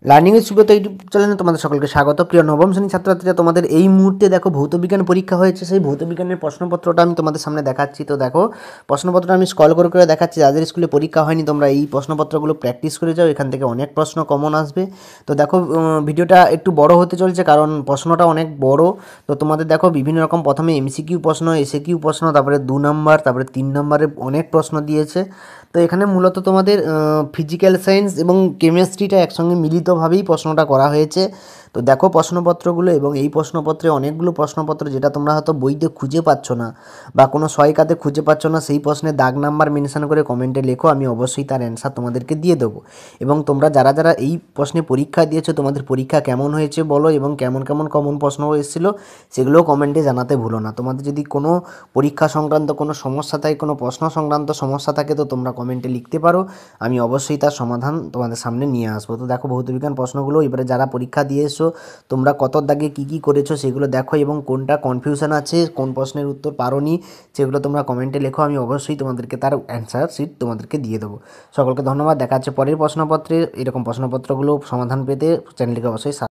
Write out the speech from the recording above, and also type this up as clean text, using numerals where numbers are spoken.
Learning এর Subrata YouTube চ্যানেলে তোমাদের সকলকে স্বাগত। প্রিয় নবম শ্রেণীর ছাত্রছাত্রীরা, তোমাদের এই মুহূর্তে দেখো ভৌতবিজ্ঞান পরীক্ষা হয়েছে, সেই ভৌতবিজ্ঞানের প্রশ্নপত্রটা আমি তোমাদের সামনে দেখাচ্ছি। তো দেখো প্রশ্নপত্রটা আমি স্ক্রল করে করে দেখাচ্ছি। যাদের স্কুলে পরীক্ষা হয়নি তোমরা এই প্রশ্নপত্রগুলো প্র্যাকটিস করে যাও, এখান থেকে অনেক প্রশ্ন কমন আসবে। তো দেখো ভিডিওটা একটু বড় হতে চলছে কারণ প্রশ্নটা অনেক বড়। তো তোমাদের দেখো বিভিন্ন রকম প্রথমে এমসিকিউ প্রশ্ন, এসএকিউ প্রশ্ন, তারপরে 2 নম্বর, তারপরে 3 নম্বরে অনেক প্রশ্ন দিয়েছে। তো এখানে মূলত তোমাদের ফিজিক্যাল সায়েন্স এবং কেমিস্ট্রিটা একসঙ্গে মিলিতভাবেই প্রশ্নটা করা হয়েছে। তো দেখো প্রশ্নপত্রগুলো, এবং এই প্রশ্নপত্রে অনেকগুলো প্রশ্নপত্র যেটা তোমরা হয়তো বইতে খুঁজে পাচ্ছ না বা কোনো সহায়িকাতে খুঁজে পাচ্ছ না, সেই প্রশ্নে দাগ নাম্বার মেনশন করে কমেন্টে লেখো, আমি অবশ্যই তার অ্যান্সার তোমাদেরকে দিয়ে দেবো। এবং তোমরা যারা যারা এই প্রশ্নে পরীক্ষা দিয়েছো তোমাদের পরীক্ষা কেমন হয়েছে বলো, এবং কেমন কেমন কমন প্রশ্ন এসেছিলো সেগুলোও কমেন্টে জানাতে ভুলো না। তোমাদের যদি কোনো পরীক্ষা সংক্রান্ত কোনো সমস্যা থাকে, কোনো প্রশ্ন সংক্রান্ত সমস্যা থাকে, তো তোমরা কমেন্টে লিখতে পারো, আমি অবশ্যই তার সমাধান তোমাদের সামনে নিয়ে আসবো। তো দেখো ভৌতবিজ্ঞান প্রশ্নগুলো এবারে যারা পরীক্ষা দিয়ে এসো তোমরা কত দাগে কী কী করেছো সেগুলো দেখো, এবং কোনটা কনফিউশন আছে, কোন প্রশ্নের উত্তর পারোনি সেগুলো তোমরা কমেন্টে লেখো, আমি অবশ্যই তোমাদেরকে তার অ্যান্সার শিট তোমাদেরকে দিয়ে দেবো। সকলকে ধন্যবাদ। দেখা যাচ্ছে পরের প্রশ্নপত্রে। এরকম প্রশ্নপত্রগুলো সমাধান পেতে চ্যানেলটিকে অবশ্যই